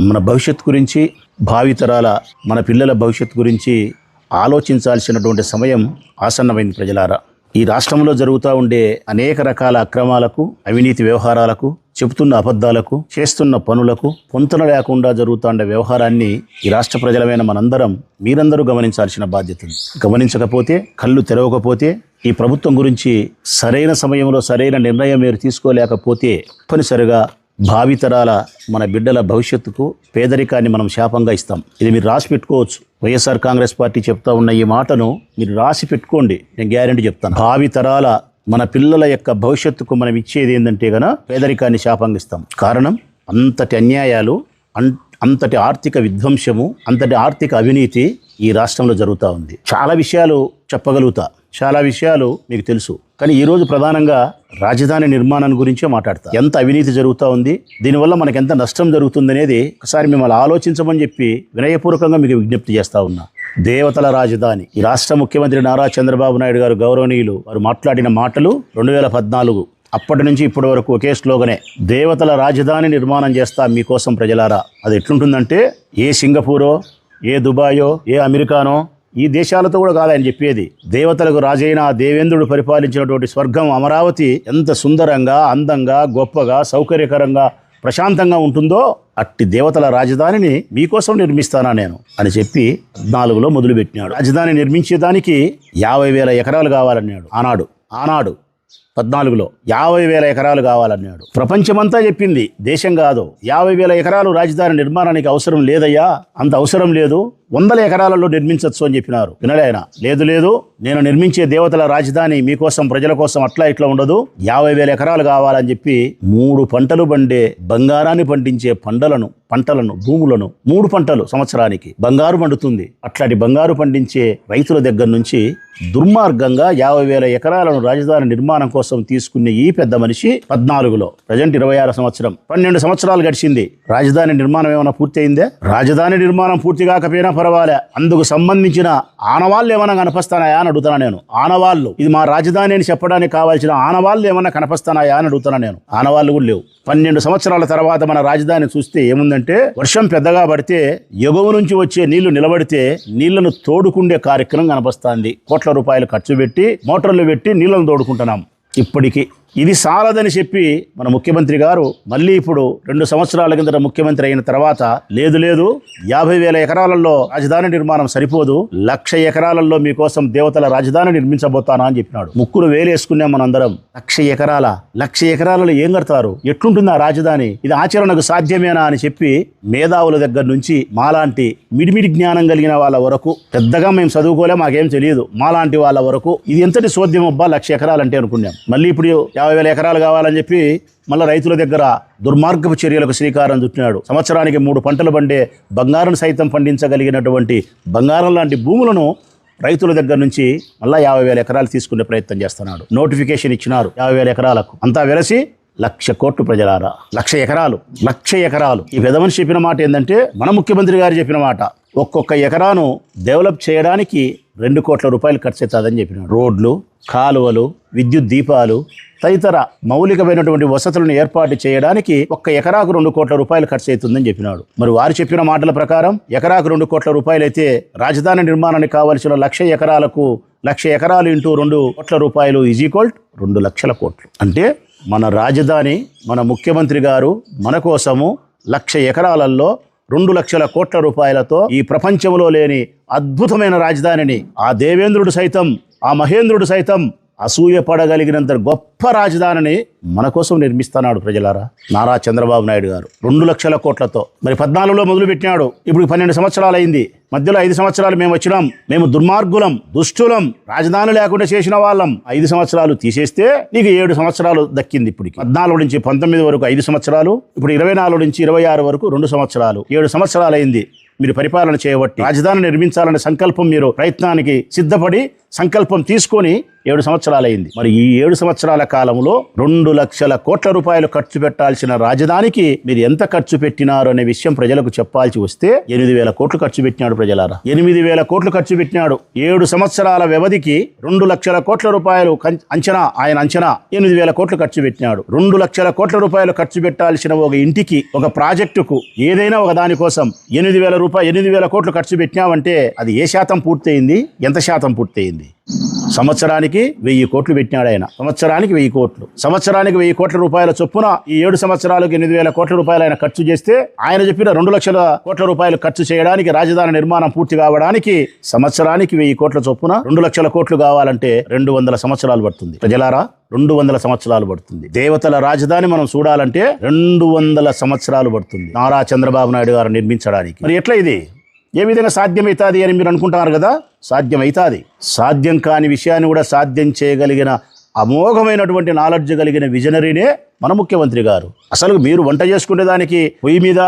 మన భవిష్యత్తు గురించి, భావితరాల మన పిల్లల భవిష్యత్తు గురించి ఆలోచించాల్సినటువంటి సమయం ఆసన్నమైంది ప్రజలారా. ఈ రాష్ట్రంలో జరుగుతూ ఉండే అనేక రకాల అక్రమాలకు, అవినీతి వ్యవహారాలకు, చెబుతున్న అబద్ధాలకు, చేస్తున్న పనులకు పొంతన లేకుండా జరుగుతున్న వ్యవహారాన్ని ఈ రాష్ట్ర ప్రజలమైన మనందరం, మీరందరూ గమనించాల్సిన బాధ్యత ఉంది. గమనించకపోతే, కళ్ళు తెరవకపోతే, ఈ ప్రభుత్వం గురించి సరైన సమయంలో సరైన నిర్ణయం మీరు తీసుకోలేకపోతే తప్పనిసరిగా భావితరాల మన బిడ్డల భవిష్యత్తుకు పేదరికాన్ని మనం శాపంగా ఇస్తాం. ఇది మీరు రాసి పెట్టుకోవచ్చు. వైఎస్ఆర్ కాంగ్రెస్ పార్టీ చెప్తా ఉన్న ఈ మాటను మీరు రాసి పెట్టుకోండి. నేను గ్యారెంటీ చెప్తాను. భావితరాల మన పిల్లల యొక్క భవిష్యత్తుకు మనం ఇచ్చేది ఏంటంటే గన పేదరికాన్ని శాపంగా ఇస్తాం. కారణం అంతటి అన్యాయాలు, అంతటి ఆర్థిక విధ్వంసము, అంతటి ఆర్థిక అవినీతి ఈ రాష్ట్రంలో జరుగుతూ ఉంది. చాలా విషయాలు చెప్పగలుగుతా, చాలా విషయాలు మీకు తెలుసు. కానీ ఈరోజు ప్రధానంగా రాజధాని నిర్మాణం గురించే మాట్లాడతా. ఎంత అవినీతి జరుగుతూ ఉంది, దీనివల్ల మనకు ఎంత నష్టం జరుగుతుంది అనేది ఒకసారి మిమ్మల్ని ఆలోచించమని చెప్పి వినయపూర్వకంగా మీకు విజ్ఞప్తి చేస్తా ఉన్నా. దేవతల రాజధాని, ఈ రాష్ట్ర ముఖ్యమంత్రి నారా చంద్రబాబు నాయుడు గారు గౌరవనీయులు వారు మాట్లాడిన మాటలు 2014 అప్పటి నుంచి ఇప్పటి వరకు ఒకే స్లోగనే, దేవతల రాజధాని నిర్మాణం చేస్తా మీకోసం ప్రజలారా. అది ఎట్లుంటుందంటే ఏ సింగపూరో, ఏ దుబాయో, ఏ అమెరికానో, ఈ దేశాలతో కూడా కాదు ఆయన చెప్పేది. దేవతలకు రాజైన దేవేంద్రుడు పరిపాలించినటువంటి స్వర్గం అమరావతి ఎంత సుందరంగా, అందంగా, గొప్పగా, సౌకర్యకరంగా, ప్రశాంతంగా ఉంటుందో అట్టి దేవతల రాజధానిని మీకోసం నిర్మిస్తానా నేను అని చెప్పి 14లో మొదలుపెట్టినాడు. రాజధాని నిర్మించేదానికి 50,000 ఎకరాలు కావాలన్నాడు. ఆనాడు 14లో 50,000 ఎకరాలు కావాలన్నాడు. ప్రపంచమంతా చెప్పింది, దేశం కాదు. 50,000 ఎకరాలు రాజధాని నిర్మాణానికి అవసరం లేదయ్యా, అంత అవసరం లేదు, 100 ఎకరాలలో నిర్మించవచ్చు అని చెప్పినారు. వినలే ఆయన. లేదు, నేను నిర్మించే దేవతల రాజధాని మీకోసం, ప్రజల కోసం అట్లా ఇట్లా ఉండదు, 50,000 ఎకరాలు కావాలని చెప్పి 3 పంటలు పండే, బంగారాన్ని పండించే పంటలను, భూములను 3 పంటలు సంవత్సరానికి బంగారు పండుతుంది. అట్లాంటి బంగారు పండించే రైతుల దగ్గర నుంచి దుర్మార్గంగా 50,000 ఎకరాలను రాజధాని నిర్మాణం కోసం తీసుకునే ఈ పెద్ద మనిషి 14లో, ప్రజెంట్ 26 సంవత్సరం, 12 సంవత్సరాలు గడిచింది. రాజధాని నిర్మాణం ఏమైనా పూర్తి అయిందే? రాజధాని నిర్మాణం పూర్తి కాకపోయినా పర్వాలే, అందుకు సంబంధించిన ఆనవాళ్ళు ఏమైనా కనిపిస్తానాయా అని అడుగుతున్నా నేను. ఆనవాళ్ళు, ఇది మా రాజధాని అని చెప్పడానికి కావాల్సిన ఆనవాళ్ళు ఏమైనా కనిపిస్తానాయా అని అడుగుతున్నా నేను. ఆనవాళ్ళు కూడా లేవు. 12 సంవత్సరాల తర్వాత మన రాజధాని చూస్తే ఏముందంటే, వర్షం పెద్దగా పడితే ఎగువ నుంచి వచ్చే నీళ్లు నిలబడితే నీళ్లను తోడుకుండే కార్యక్రమం కనిపిస్తుంది. కోట్ల రూపాయలు ఖర్చు పెట్టి మోటార్లు పెట్టి నీళ్లను తోడుకుంటున్నాం. ఇప్పటికీ ఇది సాలదని చెప్పి మన ముఖ్యమంత్రి గారు మళ్ళీ ఇప్పుడు 2 సంవత్సరాల కిందట ముఖ్యమంత్రి అయిన తర్వాత, లేదు 50,000 ఎకరాలలో రాజధాని నిర్మాణం సరిపోదు, 1,00,000 ఎకరాలలో మీకోసం దేవతల రాజధాని నిర్మించబోతానా అని చెప్పినాడు. ముక్కును వేలేసుకున్నాం మనందరం. 1,00,000 ఎకరాలలో ఏం కడతారు, ఎట్లుంటుంది ఆ రాజధాని, ఇది ఆచరణకు సాధ్యమేనా అని చెప్పి మేధావుల దగ్గర నుంచి మాలాంటి మిడిమిడి జ్ఞానం కలిగిన వాళ్ళ వరకు, పెద్దగా మేము చదువుకోలే, మాకేం తెలియదు, మాలాంటి వాళ్ళ వరకు ఇది ఎంతటి సోద్యం అబ్బా 1,00,000 ఎకరాలు అంటే అనుకున్నాం. మళ్ళీ ఇప్పుడు 50,000 ఎకరాలు కావాలని చెప్పి మళ్ళీ రైతుల దగ్గర దుర్మార్గపు చర్యలకు శ్రీకారం చుట్టినాడు. సంవత్సరానికి 3 పంటలు పండే, బంగారం సైతం పండించగలిగినటువంటి బంగారం లాంటి భూములను రైతుల దగ్గర నుంచి మళ్ళీ 50,000 ఎకరాలు తీసుకునే ప్రయత్నం చేస్తున్నాడు. నోటిఫికేషన్ ఇచ్చినారు 50,000 ఎకరాలకు. అంతా వెలసి 1,00,000 కోట్లు ప్రజలారా. 1,00,000 ఎకరాలు. ఈ పెద్ద మనిషి చెప్పిన మాట ఏంటంటే, మన ముఖ్యమంత్రి గారు చెప్పిన మాట, ఒక్కొక్క ఎకరాను డెవలప్ చేయడానికి 2 కోట్ల రూపాయలు ఖర్చు అవుతుందని చెప్పినాడు. రోడ్లు, కాలువలు, విద్యుత్ దీపాలు తదితర మౌలికమైనటువంటి వసతులను ఏర్పాటు చేయడానికి ఒక్క ఎకరాకు 2 కోట్ల రూపాయలు ఖర్చు అవుతుందని చెప్పినాడు. మరి వారు చెప్పిన మాటల ప్రకారం ఎకరాకు 2 కోట్ల రూపాయలు అయితే, రాజధాని నిర్మాణానికి కావలసిన 1,00,000 ఎకరాలకు 1,00,000 ఎకరాలు ఇంటూ 2 కోట్ల రూపాయలు ఈజ్ ఈక్వల్ 2,00,000 కోట్లు. అంటే మన రాజధాని, మన ముఖ్యమంత్రి గారు మన కోసము 1,00,000 ఎకరాలలో 2,00,000 కోట్ల రూపాయలతో ఈ ప్రపంచంలో లేని అద్భుతమైన రాజధానిని, ఆ దేవేంద్రుడు సైతం, ఆ మహేంద్రుడు సైతం అసూయపడగలిగినంత గొప్ప రాజధానిని మన కోసం నిర్మిస్తున్నాడు ప్రజలారా నారా చంద్రబాబు నాయుడు గారు 2,00,000 కోట్లతో. మరి 14లో మొదలు పెట్టినాడు, ఇప్పుడు 12 సంవత్సరాలు అయింది. మధ్యలో 5 సంవత్సరాలు మేము వచ్చినాం, మేము దుర్మార్గులం, దుష్టులం, రాజధాని లేకుండా చేసిన వాళ్ళం. 5 సంవత్సరాలు తీసేస్తే నీకు 7 సంవత్సరాలు దక్కింది. ఇప్పటికి 14 నుంచి 19 వరకు 5 సంవత్సరాలు, ఇప్పుడు 24 నుంచి 26 వరకు 2 సంవత్సరాలు, 7 సంవత్సరాలు అయింది మీరు పరిపాలన చేయబట్టి. రాజధాని నిర్మించాలనే సంకల్పం, మీరు ప్రయత్నానికి సిద్ధపడి సంకల్పం తీసుకొని 7 సంవత్సరాలైంది. మరి ఈ 7 సంవత్సరాల కాలంలో 2 లక్షల కోట్ల రూపాయలు ఖర్చు పెట్టాల్సిన రాజధానికి మీరు ఎంత ఖర్చు పెట్టినారు అనే విషయం ప్రజలకు చెప్పాల్సి వస్తే 8,000 కోట్లు ఖర్చు పెట్టినాడు. ప్రజలారా, 8,000 కోట్లు ఖర్చు పెట్టినాడు. 7 సంవత్సరాల వ్యవధికి 2 లక్షల కోట్ల రూపాయలు అంచనా 8,000 కోట్లు ఖర్చు పెట్టినాడు. 2 లక్షల కోట్ల రూపాయలు ఖర్చు పెట్టాల్సిన ఒక ఇంటికి, ఒక ప్రాజెక్టుకు, ఏదైనా ఒక దానికోసం 8,000 కోట్లు ఖర్చు పెట్టినామంటే అది ఏ శాతం పూర్తయింది? ఎంత శాతం పూర్తయింది? సంవత్సరానికి 1,000 కోట్లు పెట్టినాడు ఆయన. సంవత్సరానికి 1,000 కోట్లు. సంవత్సరానికి 1,000 కోట్ల రూపాయల చొప్పున ఈ 7 సంవత్సరాలకు 8,000 కోట్ల రూపాయలు ఆయన ఖర్చు చేస్తే, ఆయన చెప్పిన 2 లక్షల కోట్ల రూపాయలు ఖర్చు చేయడానికి, రాజధాని నిర్మాణం పూర్తి కావడానికి సంవత్సరానికి 1,000 కోట్ల చొప్పున 2 లక్షల కోట్లు కావాలంటే 200 సంవత్సరాలు పడుతుంది. ప్రజలారా, 200 సంవత్సరాలు పడుతుంది. దేవతల రాజధాని మనం చూడాలంటే 200 సంవత్సరాలు పడుతుంది నారా చంద్రబాబు నాయుడు గారు నిర్మించడానికి. మరి ఎట్లా ఇది ఏ విధంగా సాధ్యమవుతుంది అని మీరు అనుకుంటున్నారు కదా? సాధ్యమవుతుంది. సాధ్యం కాని విషయాన్ని కూడా సాధ్యం చేయగలిగిన అమోఘమైనటువంటి నాలెడ్జ్ కలిగిన విజనరీనే మన ముఖ్యమంత్రి గారు. అసలు మీరు వంట చేసుకునే దానికి పొయ్యి మీద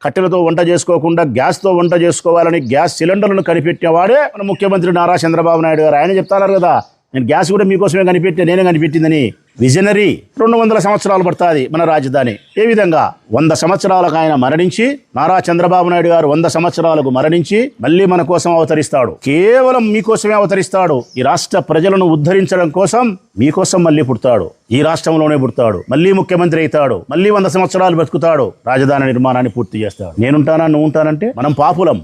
కట్టెలతో వంట చేసుకోకుండా గ్యాస్తో వంట చేసుకోవాలని గ్యాస్ సిలిండర్లను కనిపెట్టిన వాడే మన ముఖ్యమంత్రి నారా చంద్రబాబు నాయుడు గారు. ఆయన చెప్తున్నారు కదా, నేను గ్యాస్ కూడా మీకోసమే నేనే కనిపెట్టిందని. విజనరీ. 200 సంవత్సరాలు పడుతుంది మన రాజధాని. ఏ విధంగా 100 సంవత్సరాలకు ఆయన మరణించి, నారా చంద్రబాబు నాయుడు గారు 100 సంవత్సరాలకు మరణించి మళ్ళీ మన కోసం అవతరిస్తాడు. కేవలం మీకోసమే అవతరిస్తాడు. ఈ రాష్ట్ర ప్రజలను ఉద్ధరించడం కోసం మీకోసం మళ్ళీ పుడతాడు. ఈ రాష్ట్రంలోనే పుడతాడు. మళ్ళీ ముఖ్యమంత్రి అవుతాడు. మళ్ళీ 100 సంవత్సరాలు బతుకుతాడు. రాజధాని నిర్మాణాన్ని పూర్తి చేస్తాడు. నేనుంటానా, నువ్వు ఉంటానంటే మనం పాపులం.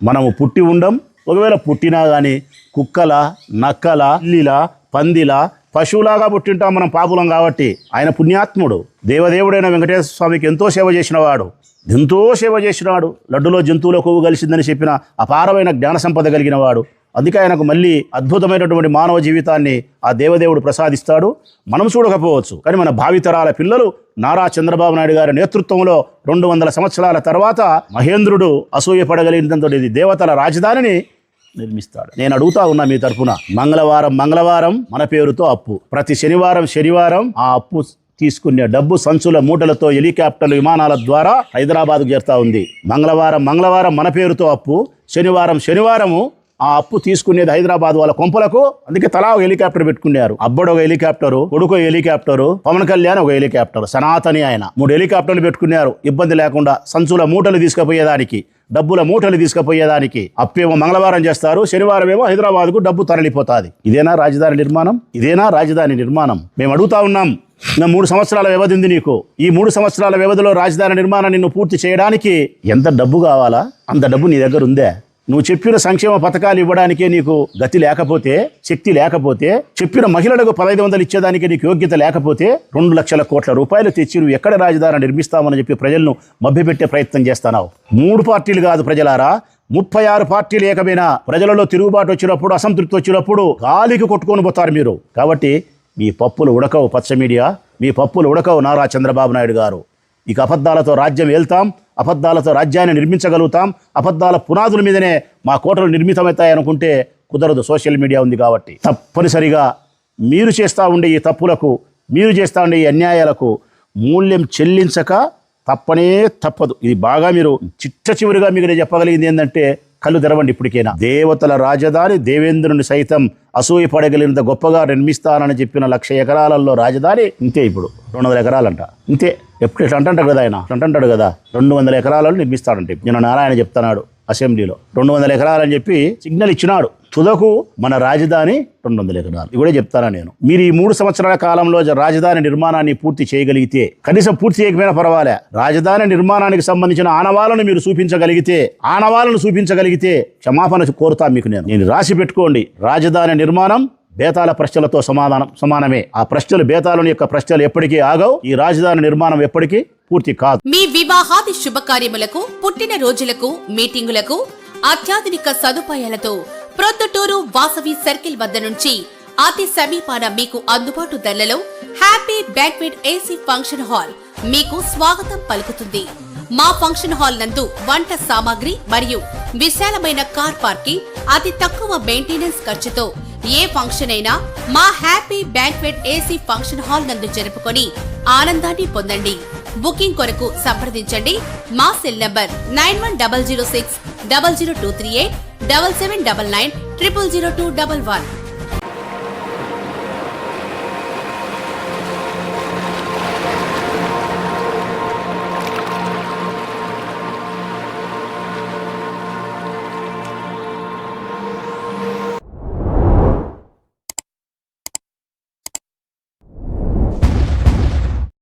మనము పుట్టి ఉండం. ఒకవేళ పుట్టినా గానీ కుక్కల, నక్కల, ఇల్లిల, పందిల, పశువులాగా పుట్టింటాం మనం పాపులం కాబట్టి. ఆయన పుణ్యాత్ముడు. దేవదేవుడైన వెంకటేశ్వర స్వామికి ఎంతో సేవ చేసినవాడు. లడ్డులో జంతువుల కొవ్వు కలిసిందని చెప్పిన అపారమైన జ్ఞాన సంపద కలిగిన వాడు. అందుకే ఆయనకు మళ్ళీ అద్భుతమైనటువంటి మానవ జీవితాన్ని ఆ దేవదేవుడు ప్రసాదిస్తాడు. మనం చూడకపోవచ్చు, కానీ మన భావితరాల పిల్లలు నారా చంద్రబాబు నాయుడు గారి నేతృత్వంలో 200 సంవత్సరాల తర్వాత మహేంద్రుడు అసూయపడగలిగినంత దేవతల రాజధానిని నిర్మిస్తాడు. నేను అడుగుతా ఉన్నా మీ తరఫున, మంగళవారం మన పేరుతో అప్పు, ప్రతి శనివారం ఆ అప్పు తీసుకునే డబ్బు సంచుల మూటలతో హెలికాప్టర్లు, విమానాల ద్వారా హైదరాబాద్కు చేరుతా ఉంది. మంగళవారం మన పేరుతో అప్పు, శనివారము ఆ అప్పు తీసుకునేది హైదరాబాద్ వాళ్ళ కొంపలకు. అందుకే తలా ఒక హెలికాప్టర్ పెట్టుకున్నారు. అబ్బడు ఒక హెలికాప్టరు, కొడుకు హెలికాప్టరు, పవన్ కళ్యాణ్ ఒక హెలికాప్టర్, సనాతని ఆయన 3 హెలికాప్టర్లు పెట్టుకున్నారు. ఇబ్బంది లేకుండా సంచుల మూటలు తీసుకుపోయేదానికి, డబ్బుల మూటలు తీసుకుపోయేదానికి. అప్పేమో మంగళవారం చేస్తారు, శనివారం ఏమో హైదరాబాద్కు డబ్బు తరలిపోతుంది. ఇదేనా రాజధాని నిర్మాణం? మేము అడుగుతా ఉన్నాం. 3 సంవత్సరాల వ్యవధి ఉంది నీకు. ఈ 3 సంవత్సరాల వ్యవధిలో రాజధాని నిర్మాణాన్ని నువ్వు పూర్తి చేయడానికి ఎంత డబ్బు కావాలా? అంత డబ్బు నీ దగ్గర ఉందే? నువ్వు చెప్పిన సంక్షేమ పథకాలు ఇవ్వడానికే నీకు గతి లేకపోతే, శక్తి లేకపోతే, చెప్పిన మహిళలకు 1,500 ఇచ్చేదానికి నీకు యోగ్యత లేకపోతే, 2 లక్షల కోట్ల రూపాయలు తెచ్చి నువ్వు ఎక్కడ రాజధాని నిర్మిస్తామని చెప్పి ప్రజలను మభ్యపెట్టే ప్రయత్నం చేస్తున్నావు. 3 పార్టీలు కాదు ప్రజలారా, 36 పార్టీలు ఏకమైన ప్రజలలో తిరుగుబాటు వచ్చినప్పుడు, అసంతృప్తి వచ్చినప్పుడు గాలికి కొట్టుకొని పోతారు మీరు. కాబట్టి మీ పప్పులు ఉడకవు పచ్చ మీడియా, మీ పప్పులు ఉడకవు నారా చంద్రబాబు నాయుడు గారు. ఇక అబద్ధాలతో రాజ్యం ఏల్తాం, అబద్ధాలతో రాజ్యాన్ని నిర్మించగలుగుతాం, అబద్ధాల పునాదుల మీదనే మా కోటలు నిర్మితమవుతాయి అనుకుంటే కుదరదు. సోషల్ మీడియా ఉంది కాబట్టి తప్పనిసరిగా మీరు చేస్తూ ఉండే ఈ తప్పులకు, మీరు చేస్తూ ఉండే ఈ అన్యాయాలకు మూల్యం చెల్లించక తప్పదు. ఇది బాగా మీరు చివరిగా మీకు చెప్పగలిగింది ఏంటంటే, కళ్ళు తెరవండి ఇప్పటికైనా. దేవతల రాజధాని, దేవేంద్రుని సైతం అసూయపడగలిగినంత గొప్పగా నిర్మిస్తానని చెప్పిన 1,00,000 ఎకరాలలో రాజధాని ఇంతే. ఇప్పుడు 200 ఎకరాలంట. ఇంతే. ఎప్పుడు ఇట్లా అంటాడు కదా ఆయన, 200 ఎకరాలను నిర్మిస్తాడంటే. నేను నారాయణ చెప్తున్నాడు అసెంబ్లీలో 200 ఎకరాలని చెప్పి సిగ్నల్ ఇచ్చినాడు. తుదకు మన రాజధాని 200 ఎకరాలు. ఇది కూడా చెప్తానా నేను. మీరు ఈ 3 సంవత్సరాల కాలంలో రాజధాని నిర్మాణాన్ని పూర్తి చేయగలిగితే, కనీసం పూర్తి చేయకపోయినా పర్వాలే, రాజధాని నిర్మాణానికి సంబంధించిన ఆనవాళ్ళను మీరు చూపించగలిగితే క్షమాపణ కోరుతా మీకు. నేను రాసి పెట్టుకోండి. రాజధాని నిర్మాణం బేతాల ప్రశ్నలతో సమానమే. ఆ ప్రశ్నలు, బేతాళుని యొక్క ప్రశ్నలు ఎప్పటికీ ఆగవు. ఈ రాజధాని నిర్మాణం ఎప్పటికీ పూర్తి కాదు. మీ వివాహాది శుభకార్యములకు, పుట్టిన రోజులకు, మీటింగులకు అత్యాధునిక సదుపాయాలతో ప్రొద్దుటూరు వాసవి సర్కిల్ వద్ద నుంచి అతి సమీపాన మీకు అందుబాటు ధరలలో happy banquet AC function hall మీకు స్వాగతం పలుకుతుంది. మా ఫంక్షన్ హాల్ నందు వంట సామాగ్రి మరియు విశాలమైన కార్ పార్కింగ్, అతి తక్కువ మెయింటెనెన్స్ ఖర్చుతో ఏ ఫంక్షన్ అయినా మా happy banquet AC function hall నందు జరుపుకొని ఆనందాన్ని పొందండి. బుకింగ్ కొరకు సంప్రదించండి. మా సెల్ నంబర్ 9100600238 7799 000211.